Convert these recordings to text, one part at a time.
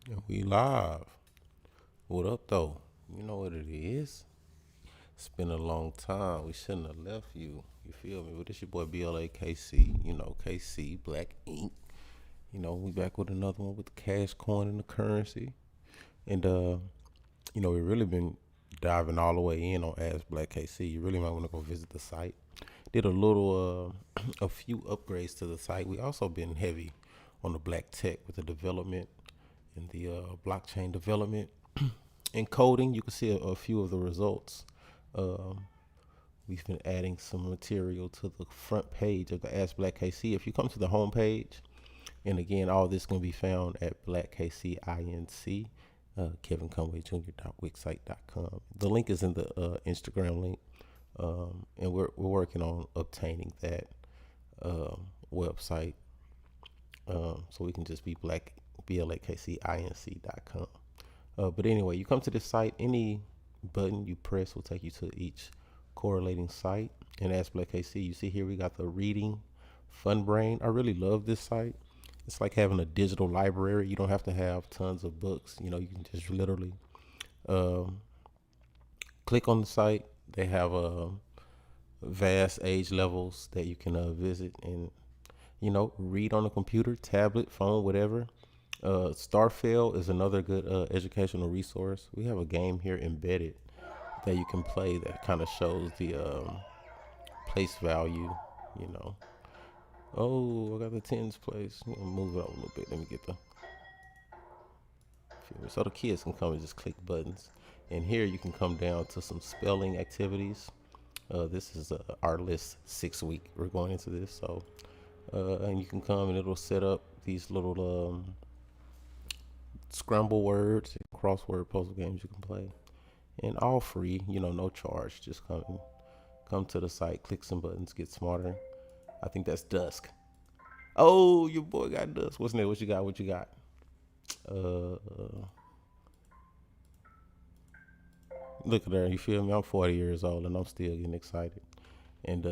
And we live. What up, though? You know what it is? It's been a long time. We shouldn't have left you. You feel me? But it's your boy BlaKC. You know, KC, Black Ink. You know, we back with another one with the cash coin and the currency. And, we really been diving all the way in on Ask Black KC. You really might want to go visit the site. Did a little, a few upgrades to the site. We also been heavy on the black tech with the development and the blockchain development and coding. You can see a few of the results. Um, we've been adding some material to the front page of the Ask Black KC. If you come to the home page, and again, all this can be found at BlaKCinc, KevinConwayJr.wixsite.com. The link is in the Instagram link, and we're working on obtaining that website, so we can just be BlaKCinc.com. But anyway, you come to this site, any button you press will take you to each correlating site. And as Black KC, you see here we got the reading fun brain. I really love this site. It's like having a digital library. You don't have to have tons of books. You can just literally um, click on the site. They have vast age levels that you can visit and read on a computer, tablet, phone, whatever. Starfell is another good educational resource. We have a game here embedded that you can play that kind of shows the place value. You know. Oh, I got the tens place. Move it up a little bit. Let me get the. So the kids can come and just click buttons. And here you can come down to some spelling activities. This is our list 6 week. We're going into this, so and you can come and it'll set up these little scramble words, crossword puzzle games you can play, and all free. No charge. Just come to the site, click some buttons, get smarter. I think that's Dusk. Oh, your boy got Dusk. What's next? What you got? What you got? Uh, Look at there. You feel me? I'm 40 years old and I'm still getting excited. And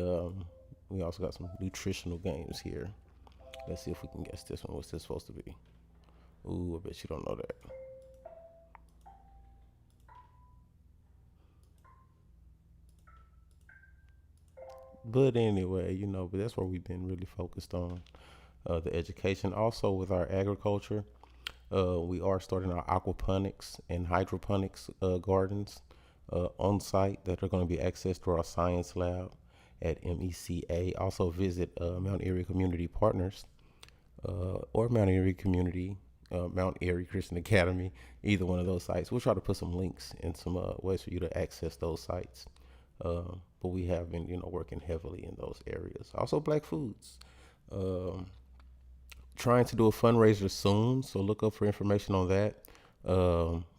we also got some nutritional games here. Let's see if we can guess this one. What's this supposed to be? Ooh, I bet you don't know that. But anyway, but that's where we've been really focused on the education. Also, with our agriculture, we are starting our aquaponics and hydroponics gardens on site that are going to be accessed through our science lab at MECA. Also, visit Mount Airy Community Partners or Mount Airy Community, Mount Airy Christian Academy, either one of those sites. We'll try to put some links and some ways for you to access those sites. But we have been, working heavily in those areas. Also, Black Foods. Um, Trying to do a fundraiser soon, so look up for information on that.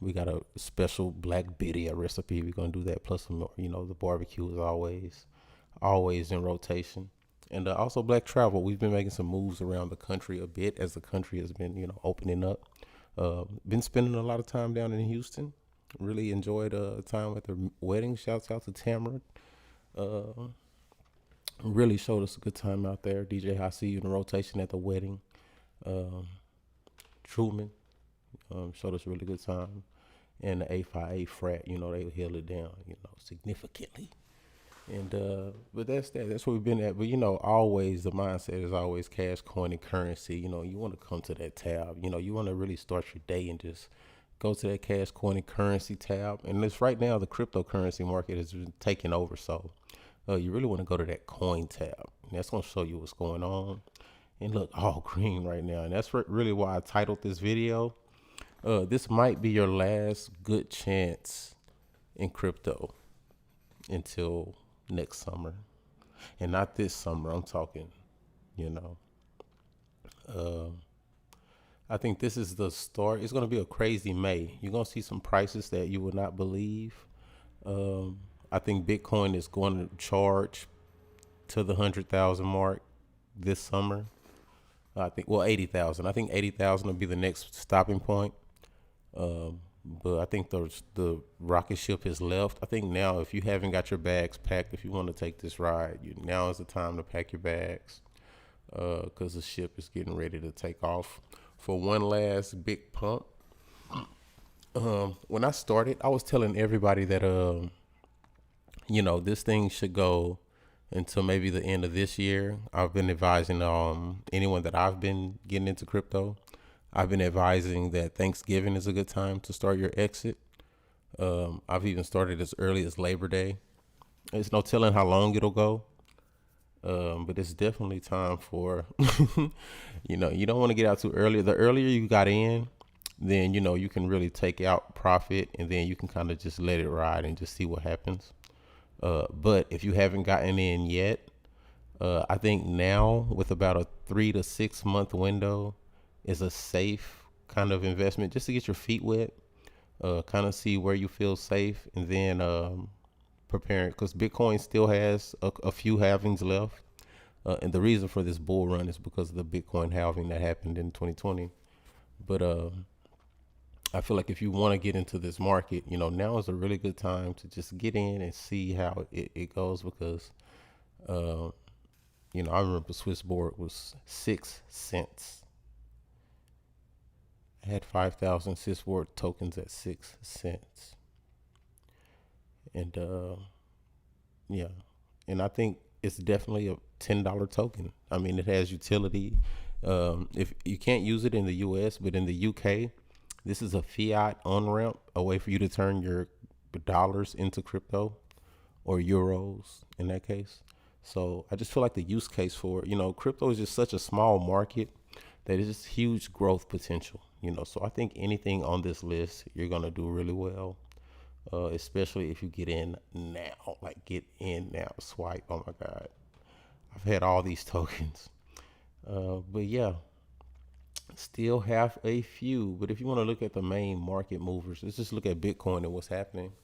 We got a special Black Birria recipe. We're gonna do that plus some more. The barbecue is always in rotation, and also Black Travel. We've been making some moves around the country a bit as the country has been opening up. Been spending a lot of time down in Houston. Really enjoyed time at the wedding. Shouts out to Tamara. Uh, really showed us a good time out there. DJ Hasi in rotation at the wedding. Um, Truman showed us a really good time. And the A5A frat, they held it down, significantly. And but that's that. That's where we've been at. But always the mindset is always cash, coin, and currency. You want to come to that tab. You want to really start your day and just go to that cash, coin, and currency tab. And it's right now the cryptocurrency market has been taking over. So you really want to go to that coin tab. And that's gonna show you what's going on. And look, all green right now. And that's really why I titled this video. This might be your last good chance in crypto until next summer. And not this summer, I'm talking, you know. Uh, I think this is the start. It's going to be a crazy May. You're going to see some prices that you would not believe. Um, I think Bitcoin is going to charge to the 100,000 mark this summer. I think 80,000. I think 80,000 will be the next stopping point. But I think the rocket ship has left. I think now, if you haven't got your bags packed, if you want to take this ride, now is the time to pack your bags, because the ship is getting ready to take off for one last big pump. When I started, I was telling everybody that this thing should go until maybe the end of this year. I've been advising anyone that I've been getting into crypto. I've been advising that Thanksgiving is a good time to start your exit. I've even started as early as Labor Day. There's no telling how long it'll go, but it's definitely time for, you don't want to get out too early. The earlier you got in, then you can really take out profit, and then you can kind of just let it ride and just see what happens. But if you haven't gotten in yet, I think now with about a 3 to 6 month window is a safe kind of investment just to get your feet wet, kind of see where you feel safe, and then preparing because Bitcoin still has a few halvings left. And the reason for this bull run is because of the Bitcoin halving that happened in 2020. But I feel like if you want to get into this market, now is a really good time to just get in and see how it goes because, uh, I remember Swissborg was 6 cents. I had 5,000 Swissborg tokens at 6 cents. And yeah, and I think it's definitely a $10 token. I mean, it has utility. If you can't use it in the U.S., but in the U.K., this is a fiat on ramp, a way for you to turn your dollars into crypto or euros in that case. So I just feel like the use case for it, crypto is just such a small market that is just huge growth potential. So I think anything on this list, you're gonna do really well. Especially if you get in now, like get in now, swipe. Oh my God, I've had all these tokens, but yeah, still have a few. But if you want to look at the main market movers, let's just look at Bitcoin and what's happening.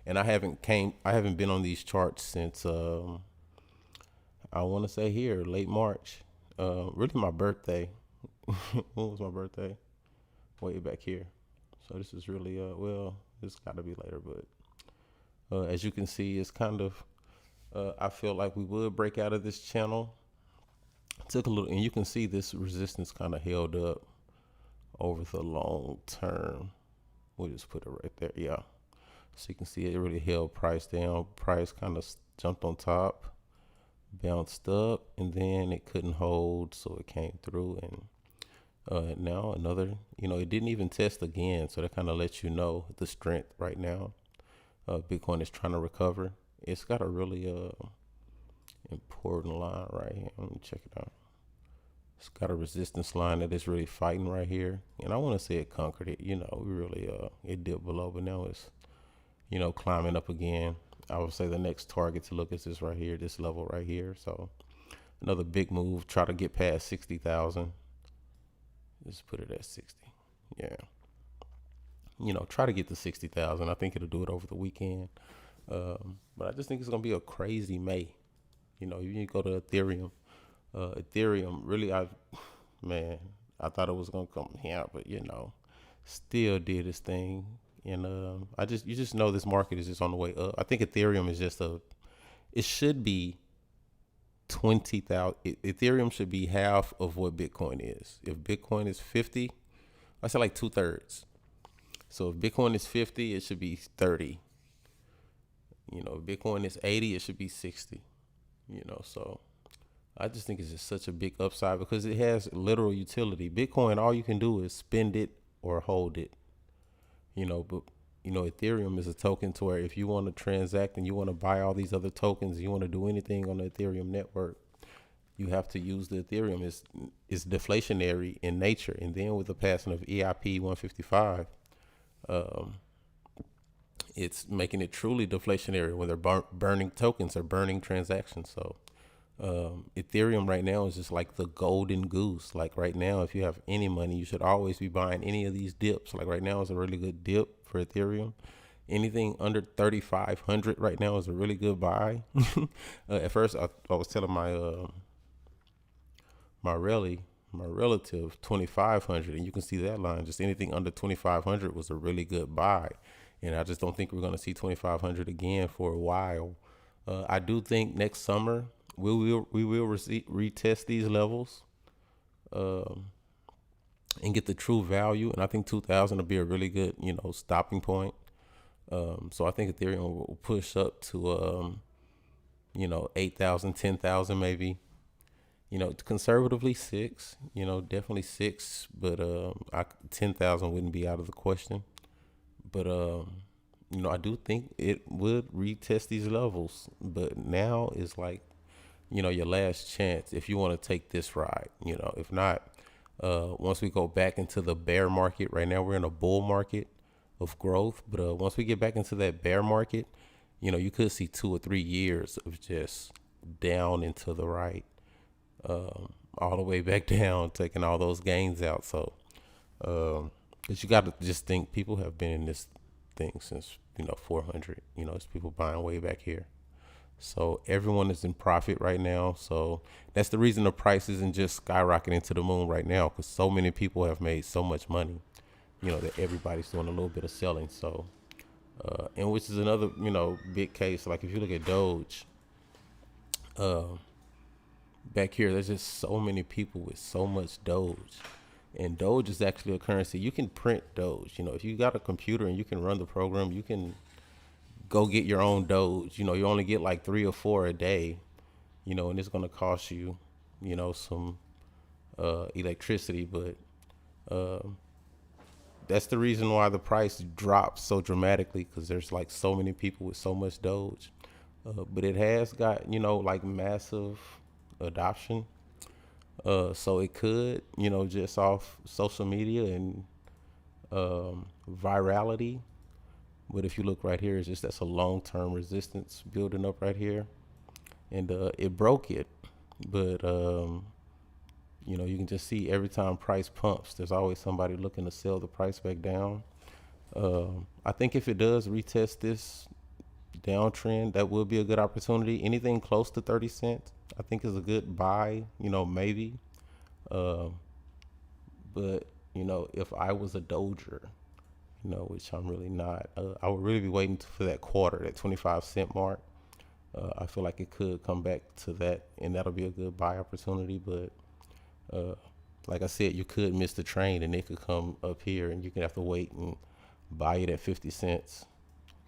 And I haven't been on these charts since I want to say here late March, really my birthday. When was my birthday? Way back here. So this is really this got to be later, but as you can see, it's kind of I feel like we would break out of this channel. Took a little, and you can see this resistance kind of held up over the long term. We'll just put it right there. Yeah. So you can see it really held price down. Price kind of jumped on top, bounced up, and then it couldn't hold, so it came through. And now another, it didn't even test again. So that kind of lets you know the strength right now. Bitcoin is trying to recover. It's got a really important line right here. Let me check it out. It's got a resistance line that is really fighting right here. And I want to say it conquered it. We really, it dipped below, but now it's, climbing up again. I would say the next target to look is this right here, this level right here. So another big move, try to get past 60,000. Just put it at 60. Yeah. Try to get to 60,000. I think it'll do it over the weekend. But I just think it's going to be a crazy May. You go to Ethereum. Ethereum, really, I thought it was going to come here, but, still did its thing. And you just know this market is just on the way up. I think Ethereum is just it should be 20,000. Ethereum should be half of what Bitcoin is. If Bitcoin is 50, I say like 2/3. So if Bitcoin is 50, it should be 30. If Bitcoin is 80, it should be 60. So I just think it's just such a big upside because it has literal utility. Bitcoin, all you can do is spend it or hold it. But Ethereum is a token to where if you want to transact and you want to buy all these other tokens, you want to do anything on the Ethereum network, you have to use the Ethereum. It's deflationary in nature. And then with the passing of EIP 155, it's making it truly deflationary when they're burning tokens or burning transactions. So Ethereum right now is just like the golden goose. Like right now, if you have any money, you should always be buying any of these dips. Like right now is a really good dip for Ethereum. Anything under 3,500 right now is a really good buy. At first, I was telling my relative 2,500, and you can see that line. Just anything under 2,500 was a really good buy, and I just don't think we're going to see 2,500 again for a while. I do think next summer we will retest these levels. and get the true value. And I think 2,000 will be a really good, stopping point. So I think Ethereum will push up to, 8,000, 10,000 maybe. Conservatively six. Definitely six, but 10,000 wouldn't be out of the question. But I do think it would retest these levels. But now is like, your last chance if you want to take this ride. If not, once we go back into the bear market, right now we're in a bull market of growth. But once we get back into that bear market, you could see 2 or 3 years of just down into the right, all the way back down, taking all those gains out. So, because you got to just think people have been in this thing since 400. It's people buying way back here. So everyone is in profit right now. So that's the reason the price isn't just skyrocketing to the moon right now, because so many people have made so much money. That everybody's doing a little bit of selling. So, and which is another big case. Like if you look at Doge, uh, back here, there's just so many people with so much Doge. And Doge is actually a currency. You can print Doge. If you got a computer and you can run the program, you can go get your own Doge. You only get like 3 or 4 a day, and it's going to cost you, some electricity. But uh, that's the reason why the price drops so dramatically, because there's like so many people with so much Doge. But it has got, like massive adoption. So it could, just off social media and virality. But if you look right here, it's just that's a long term resistance building up right here. And it broke it. But, you can just see every time price pumps, there's always somebody looking to sell the price back down. I think if it does retest this downtrend, that would be a good opportunity. Anything close to 30 cents, I think is a good buy, maybe. Uh, but, if I was a doger, which I'm really not, I would really be waiting for that quarter, that 25 cent mark. I feel like it could come back to that, and that'll be a good buy opportunity. But uh, like I said, you could miss the train, and it could come up here, and you could have to wait and buy it at 50 cents,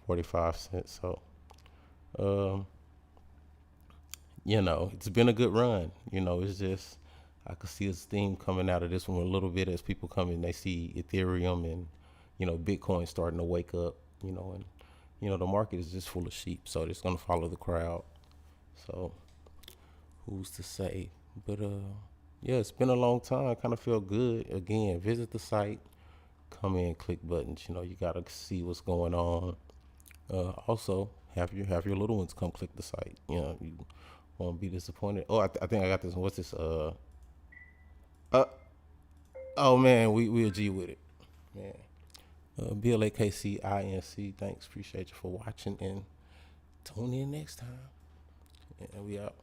45 cents. So, um, it's been a good run. It's just I could see a theme coming out of this one a little bit as people come in, they see Ethereum and Bitcoin starting to wake up. And the market is just full of sheep, so it's gonna follow the crowd. So who's to say? But yeah, it's been a long time. I kind of feel good again. Visit the site, come in, click buttons. You gotta see what's going on. Also, have your little ones come click the site. You won't be disappointed. Oh, I think I got this. What's this? Uh oh man, we a G with it, man. BlaKCinc. Thanks, appreciate you for watching, and tune in next time. And we out.